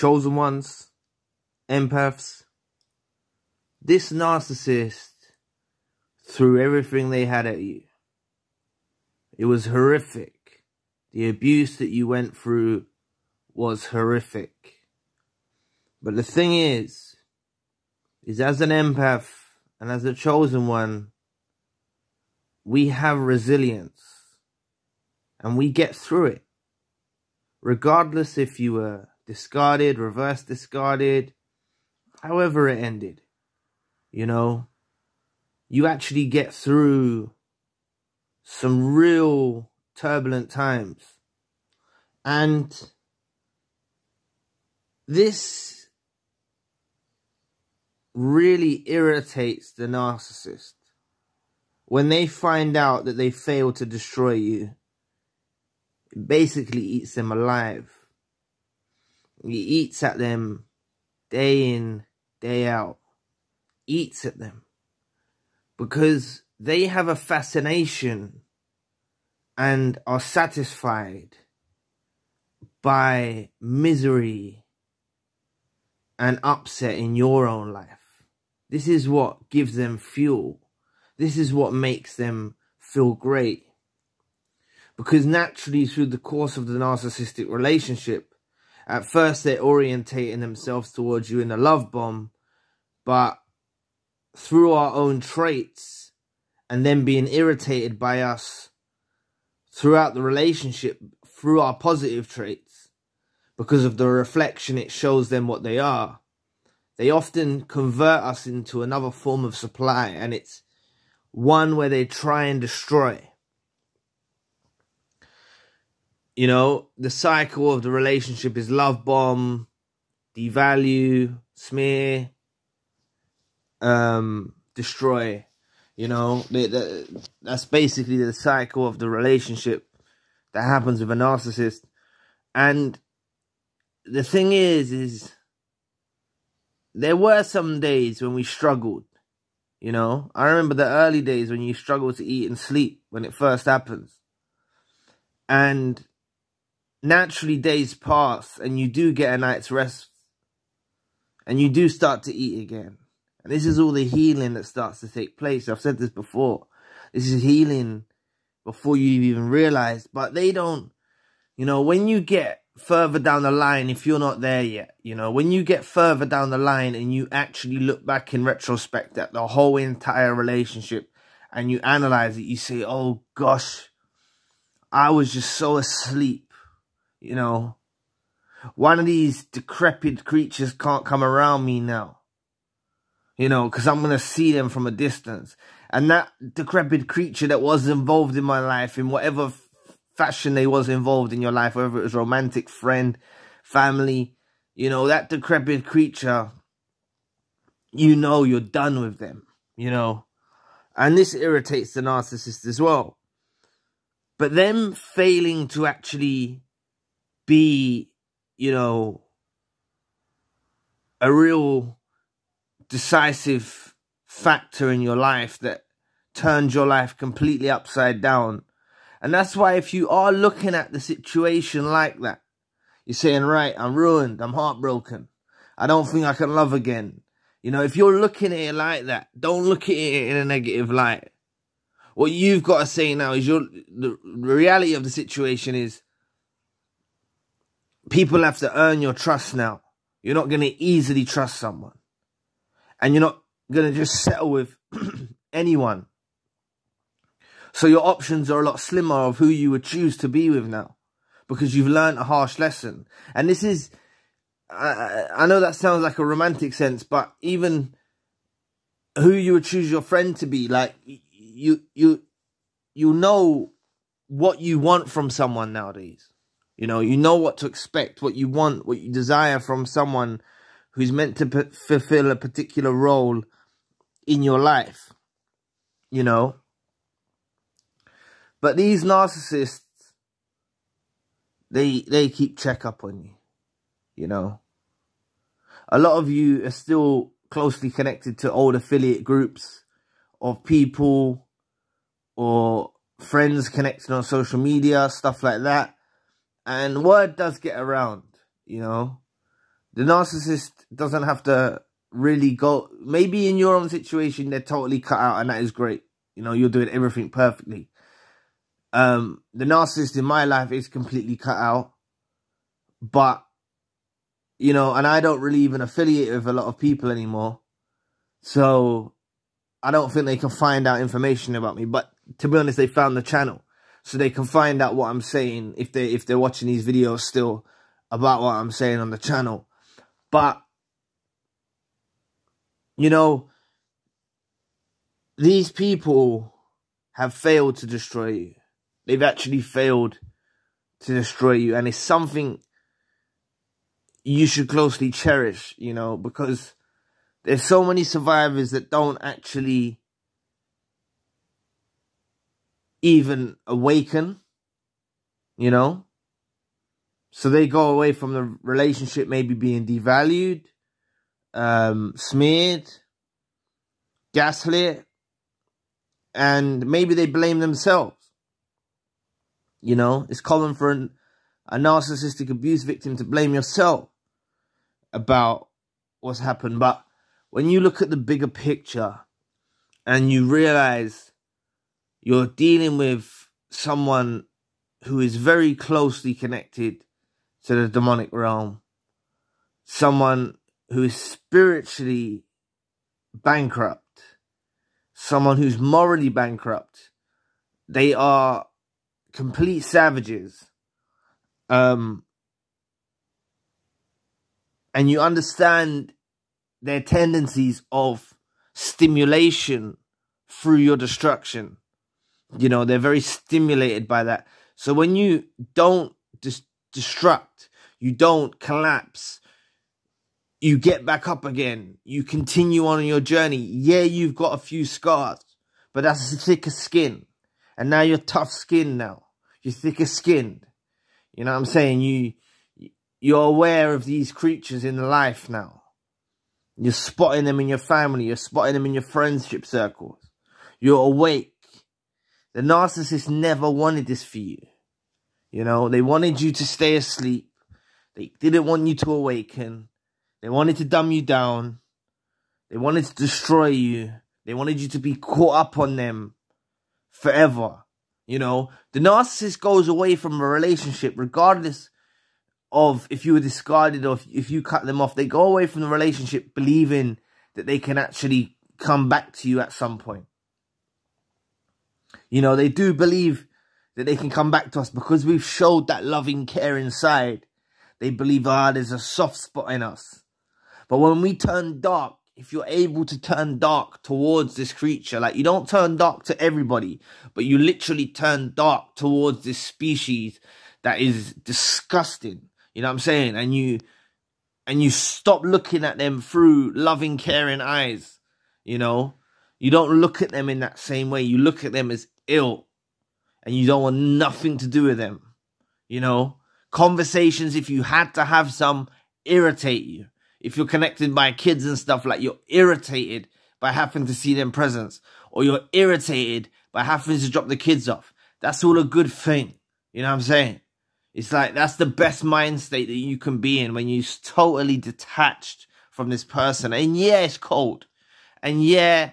chosen ones, empaths, this narcissist threw everything they had at you. It was horrific. The abuse that you went through was horrific. But the thing is as an empath and as a chosen one, we have resilience and we get through it. Regardless if you were discarded, reverse discarded, however it ended, you know, you actually get through some real turbulent times. And this really irritates the narcissist. When they find out that they failed to destroy you, it basically eats them alive. It eats at them day in, day out. Eats at them. Because they have a fascination and are satisfied by misery and upset in your own life. This is what gives them fuel. This is what makes them feel great. Because naturally, through the course of the narcissistic relationship, at first they're orientating themselves towards you in a love bomb, but through our own traits and then being irritated by us throughout the relationship, through our positive traits, because of the reflection it shows them what they are, they often convert us into another form of supply, and it's one where they try and destroy. You know, the cycle of the relationship is love bomb, devalue, smear, destroy. You know, that's basically the cycle of the relationship that happens with a narcissist. And the thing is there were some days when we struggled. You know, I remember the early days when you struggle to eat and sleep when it first happens. And naturally days pass and you do get a night's rest and you do start to eat again. And this is all the healing that starts to take place. I've said this before. This is healing before you even realize. But they don't, you know, when you get further down the line, if you're not there yet, you know, when you get further down the line and you actually look back in retrospect at the whole entire relationship and you analyze it, you say, oh gosh, I was just so asleep. You know, one of these decrepit creatures can't come around me now. You know, because I'm going to see them from a distance. And that decrepit creature that was involved in my life, in whatever fashion they was involved in your life, whether it was romantic, friend, family, you know, that decrepit creature, you know you're done with them, you know. And this irritates the narcissist as well. But them failing to actually be, you know, a real decisive factor in your life that turns your life completely upside down. And that's why if you are looking at the situation like that, you're saying, right, I'm ruined, I'm heartbroken, I don't think I can love again. You know, if you're looking at it like that, don't look at it in a negative light. What you've got to say now is the reality of the situation is people have to earn your trust now. You're not going to easily trust someone. And you're not going to just settle with anyone. So your options are a lot slimmer of who you would choose to be with now. Because you've learned a harsh lesson. And this is, I know that sounds like a romantic sense, but even who you would choose your friend to be, like, you know what you want from someone nowadays. You know what to expect, what you want, what you desire from someone who's meant to fulfill a particular role in your life, you know. But these narcissists, they keep check up on you, you know. A lot of you are still closely connected to old affiliate groups of people or friends connected on social media, stuff like that. And word does get around, you know. The narcissist doesn't have to really go. Maybe in your own situation, they're totally cut out, and that is great. You know, you're doing everything perfectly. The narcissist in my life is completely cut out. But, you know, and I don't really even affiliate with a lot of people anymore. So I don't think they can find out information about me. But to be honest, they found the channel. So they can find out what I'm saying if they're watching these videos still about what I'm saying on the channel. But, you know, these people have failed to destroy you. They've actually failed to destroy you. And it's something you should closely cherish, you know, because there's so many survivors that don't actually even awaken, you know. So they go away from the relationship maybe being devalued, smeared, gaslit, and maybe they blame themselves. You know, it's common for a narcissistic abuse victim to blame yourself about what's happened. But when you look at the bigger picture and you realize you're dealing with someone who is very closely connected to the demonic realm, someone who is spiritually bankrupt, someone who's morally bankrupt, they are complete savages. And you understand their tendencies of stimulation through your destruction. You know, they're very stimulated by that. So when you don't destruct, you don't collapse, you get back up again, you continue on your journey. Yeah, you've got a few scars, but that's thicker skin. And now you're tough skinned now. You're thicker skinned. You know what I'm saying? You're aware of these creatures in life now. You're spotting them in your family. You're spotting them in your friendship circles. You're awake. The narcissist never wanted this for you. You know, they wanted you to stay asleep. They didn't want you to awaken. They wanted to dumb you down. They wanted to destroy you. They wanted you to be caught up on them forever. You know, the narcissist goes away from a relationship regardless of if you were discarded or if you cut them off. They go away from the relationship believing that they can actually come back to you at some point. You know, they do believe that they can come back to us because we've showed that loving, caring side. They believe, there's a soft spot in us. But when we turn dark, if you're able to turn dark towards this creature, like you don't turn dark to everybody, but you literally turn dark towards this species that is disgusting. You know what I'm saying? And you stop looking at them through loving, caring eyes. You know, you don't look at them in that same way. You look at them as ill, and you don't want nothing to do with them. You know, conversations, if you had to have some, irritate you. If you're connected by kids and stuff, like you're irritated by having to see them presents, or you're irritated by having to drop the kids off. That's all a good thing. You know what I'm saying? It's like, that's the best mind state that you can be in when you're totally detached from this person. And yeah, it's cold. And yeah,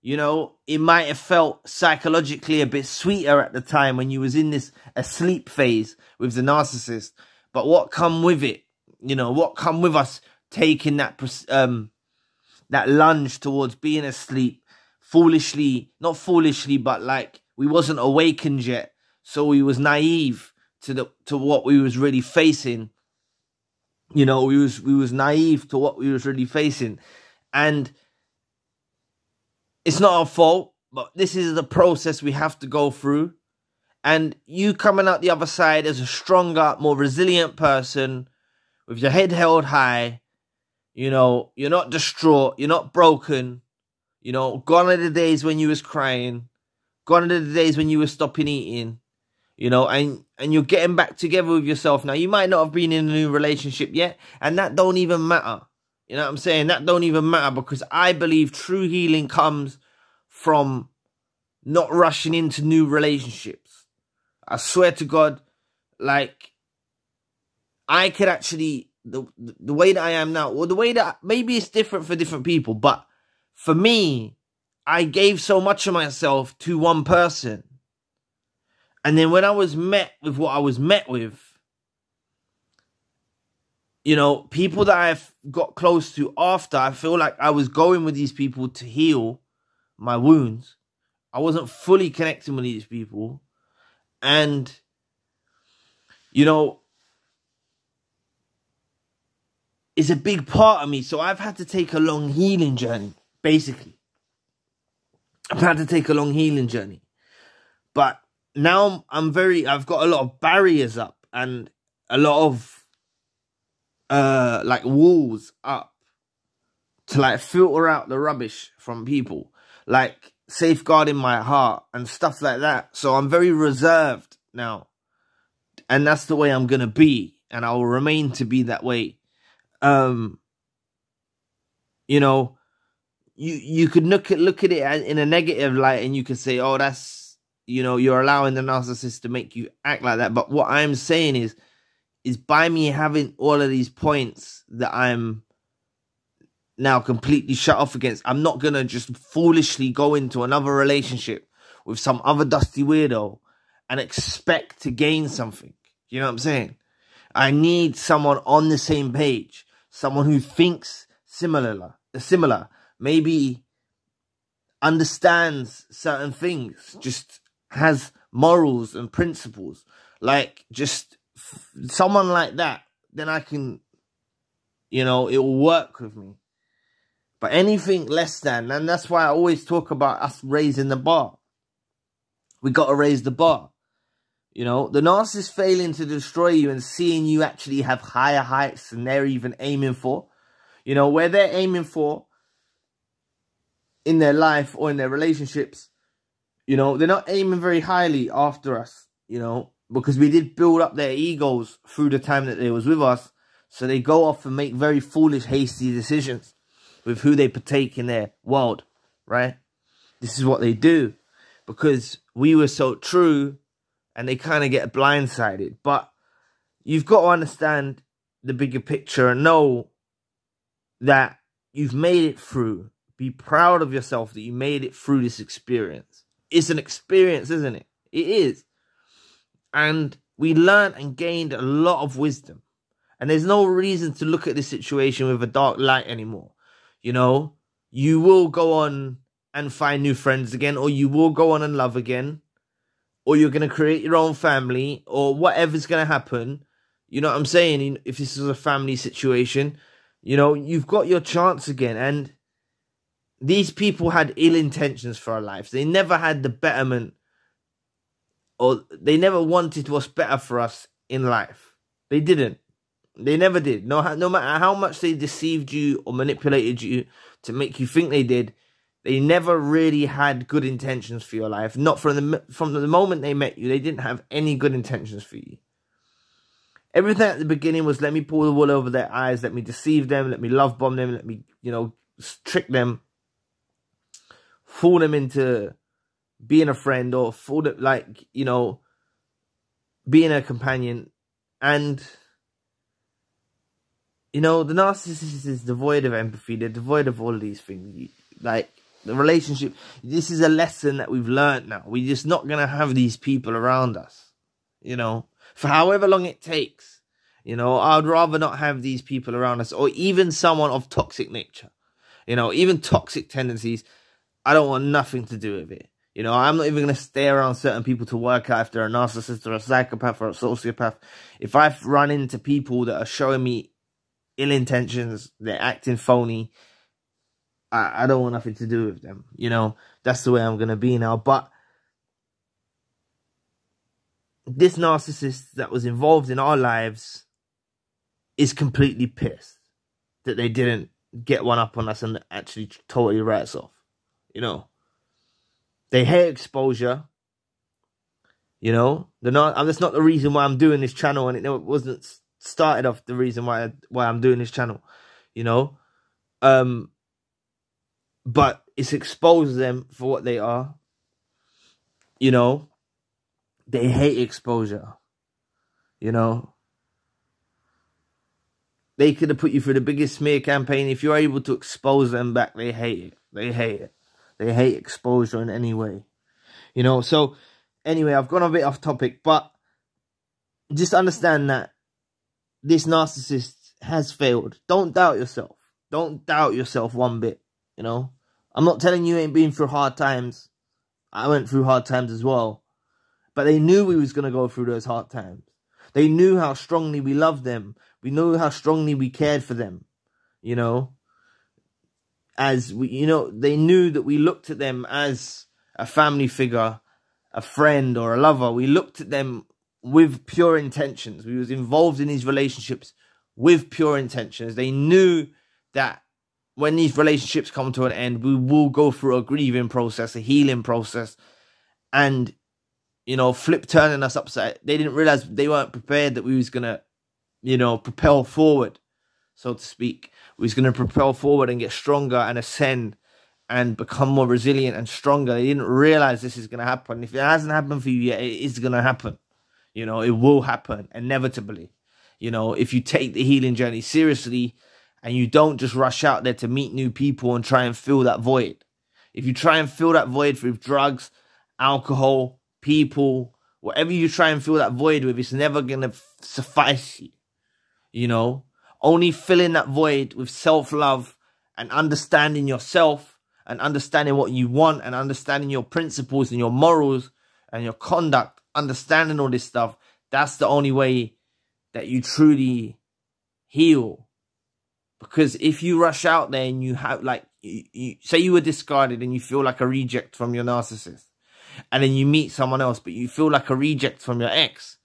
you know, it might have felt psychologically a bit sweeter at the time when you was in this asleep phase with the narcissist. But what come with it? You know, what come with us taking that lunge towards being asleep foolishly, not foolishly, but like we wasn't awakened yet. So we was naive to what we was really facing. You know, we was naive to what we was really facing. And it's not our fault, but this is the process we have to go through. And you coming out the other side as a stronger, more resilient person with your head held high. You know, you're not distraught. You're not broken. You know, gone are the days when you was crying. Gone are the days when you were stopping eating. You know, and you're getting back together with yourself now. You might not have been in a new relationship yet, and that don't even matter. You know what I'm saying? That don't even matter, because I believe true healing comes from not rushing into new relationships. I swear to God, like, I could actually the way that I am now, or the way that maybe it's different for different people, but for me, I gave so much of myself to one person. And then when I was met with what I was met with, you know, people that I've got close to after, I feel like I was going with these people to heal my wounds. I wasn't fully connecting with these people. And, you know, it's a big part of me. So I've had to take a long healing journey, basically. I've had to take a long healing journey. But now I've got a lot of barriers up and a lot of like walls up to like filter out the rubbish from people, like safeguarding my heart and stuff like that. So I'm very reserved now, and that's the way I'm gonna be, and I will remain to be that way. You know, you could look at it in a negative light, and you could say, oh, that's, you know, you're allowing the narcissist to make you act like that. But what I'm saying is by me having all of these points that I'm now completely shut off against, I'm not going to just foolishly go into another relationship with some other dusty weirdo and expect to gain something. You know what I'm saying? I need someone on the same page, someone who thinks similar, maybe understands certain things, just has morals and principles, like just someone like that. Then I can, you know, it will work with me. But anything less than, and that's why I always talk about us raising the bar. We got to raise the bar. You know, the narcissist failing to destroy you and seeing you actually have higher heights than they're even aiming for. You know, where they're aiming for in their life or in their relationships, you know, they're not aiming very highly after us, you know, because we did build up their egos through the time that they was with us. So they go off and make very foolish, hasty decisions with who they partake in their world, right? This is what they do because we were so true, and they kind of get blindsided. But you've got to understand the bigger picture and know that you've made it through. Be proud of yourself that you made it through this experience. It's an experience, isn't it? It is. And we learned and gained a lot of wisdom. And there's no reason to look at this situation with a dark light anymore. You know, you will go on and find new friends again, or you will go on and love again, or you're going to create your own family, or whatever's going to happen. You know what I'm saying? If this is a family situation, you know, you've got your chance again. And these people had ill intentions for our lives. They never had the betterment, or they never wanted what's better for us in life. They didn't. They never did. No matter how much they deceived you or manipulated you to make you think they did, they never really had good intentions for your life. Not from the moment they met you, they didn't have any good intentions for you. Everything at the beginning was, let me pull the wool over their eyes, let me deceive them, let me love bomb them, let me, you know, trick them, fool them into being a friend, or fool them, like, you know, being a companion. And, you know, the narcissist is devoid of empathy. They're devoid of all of these things. Like, the relationship, this is a lesson that we've learned now. We're just not going to have these people around us, you know, for however long it takes. You know, I'd rather not have these people around us, or even someone of toxic nature. You know, even toxic tendencies, I don't want nothing to do with it. You know, I'm not even going to stay around certain people to work out if they're a narcissist or a psychopath or a sociopath. If I've run into people that are showing me ill intentions, they're acting phony, I don't want nothing to do with them. You know, that's the way I'm going to be now. But this narcissist that was involved in our lives is completely pissed that they didn't get one up on us and actually totally write us off. You know, they hate exposure. You know, that's not the reason why I'm doing this channel, and it wasn't started off the reason why I'm doing this channel. You know, but it's exposed them for what they are. You know, they hate exposure. You know, They could have put you through the biggest smear campaign. If you're able to expose them back, they hate it. They hate it. They hate exposure in any way. You know, so anyway, I've gone a bit off topic, but just understand that this narcissist has failed. Don't doubt yourself. Don't doubt yourself one bit, you know. I'm not telling you ain't been through hard times. I went through hard times as well. But they knew we was going to go through those hard times. They knew how strongly we loved them. We knew how strongly we cared for them, you know. As we, you know, they knew that we looked at them as a family figure, a friend or a lover. We looked at them with pure intentions. We was involved in these relationships with pure intentions. They knew that when these relationships come to an end, we will go through a grieving process, a healing process, and, you know, flip turning us upside. They didn't realize, they weren't prepared that we was going to, you know, propel forward, so to speak. We was going to propel forward and get stronger and ascend and become more resilient and stronger. They didn't realize this is going to happen. If it hasn't happened for you yet, it is going to happen. You know, it will happen inevitably. You know, if you take the healing journey seriously and you don't just rush out there to meet new people and try and fill that void. If you try and fill that void with drugs, alcohol, people, whatever you try and fill that void with, it's never going to suffice you. You know, only filling that void with self-love and understanding yourself and understanding what you want and understanding your principles and your morals and your conduct, understanding all this stuff, that's the only way that you truly heal. Because if you rush out there and you have, like, you say you were discarded and you feel like a reject from your narcissist, and then you meet someone else, but you feel like a reject from your ex,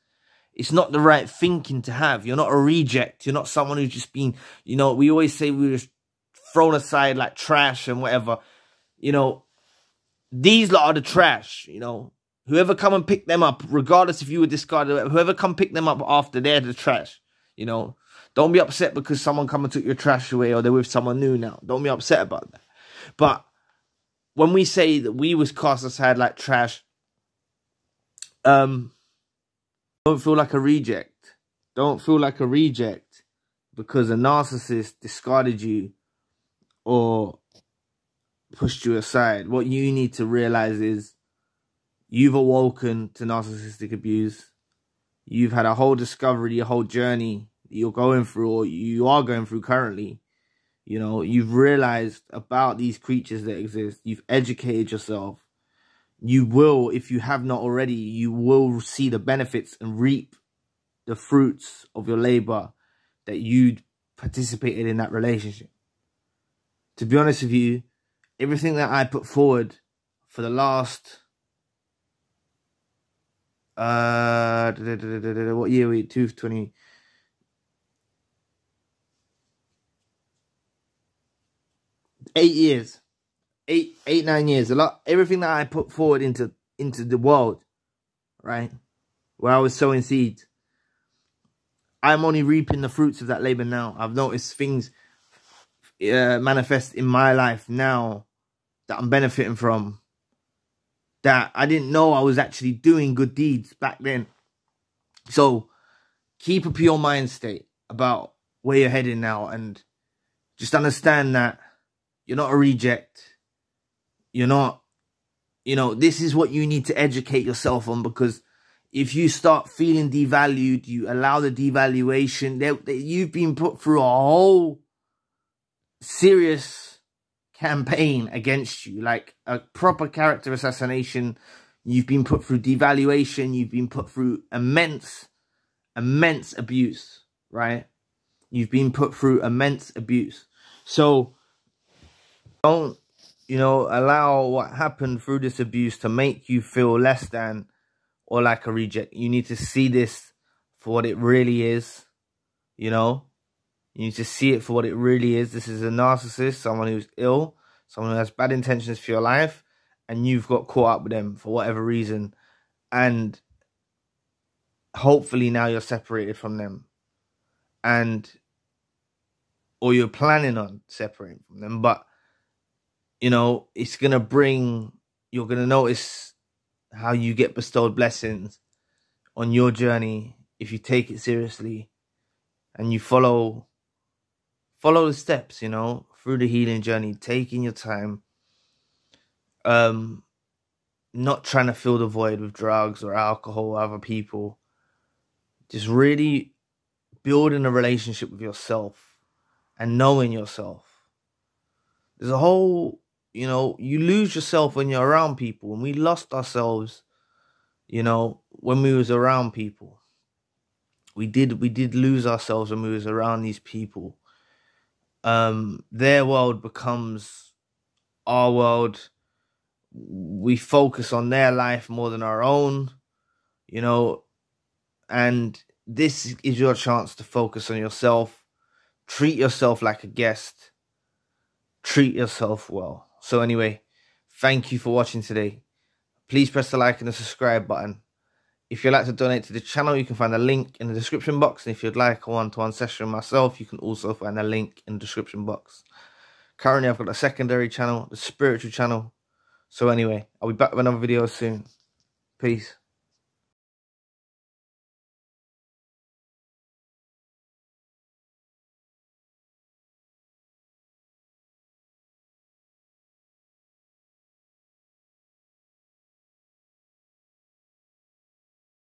it's not the right thinking to have. You're not a reject. You're not someone who's just been, you know, we always say we were thrown aside like trash and whatever. You know, these lot are the trash, you know. Whoever come and pick them up, regardless if you were discarded, whoever come pick them up after, they're the trash, you know. Don't be upset because someone come and took your trash away or they're with someone new now. Don't be upset about that. But when we say that we was cast aside like trash, don't feel like a reject. Don't feel like a reject because a narcissist discarded you or pushed you aside. What you need to realize is you've awoken to narcissistic abuse. You've had a whole discovery, a whole journey that you're going through or you are going through currently. You know, you've realized about these creatures that exist. You've educated yourself. You will, if you have not already, you will see the benefits and reap the fruits of your labor that you participated in that relationship. To be honest with you, everything that I put forward for the last, what year were we? 2020. 8 years. 9 years. Everything that I put forward into the world, right? Where I was sowing seeds. I'm only reaping the fruits of that labor now. I've noticed things manifest in my life now that I'm benefiting from, that I didn't know I was actually doing good deeds back then. So keep a pure mind state about where you're heading now and just understand that you're not a reject. You're not, you know, this is what you need to educate yourself on, because if you start feeling devalued, you allow the devaluation, you've been put through a whole serious campaign against you, like a proper character assassination. You've been put through devaluation. You've been put through immense abuse, right? You've been put through immense abuse. So don't, you know, allow what happened through this abuse to make you feel less than or like a reject. You need to see this for what it really is, you know? You need to see it for what it really is. This is a narcissist, someone who's ill, someone who has bad intentions for your life, and you've got caught up with them for whatever reason. And hopefully now you're separated from them. Or you're planning on separating from them. But, you know, it's going to bring, you're going to notice how you get bestowed blessings on your journey if you take it seriously and you follow follow the steps, you know, through the healing journey, taking your time, not trying to fill the void with drugs or alcohol or other people. Just really building a relationship with yourself and knowing yourself. There's a whole, you know, you lose yourself when you're around people. And we lost ourselves, you know, when we was around people. We did lose ourselves when we was around these people. Their world becomes our world. We focus on their life more than our own, you know, and this is your chance to focus on yourself. Treat yourself like a guest. Treat yourself well. So anyway, thank you for watching today. Please press the like and the subscribe button. If you'd like to donate to the channel, you can find a link in the description box. And if you'd like a one-to-one session with myself, you can also find a link in the description box. Currently, I've got a secondary channel, the spiritual channel. So anyway, I'll be back with another video soon. Peace.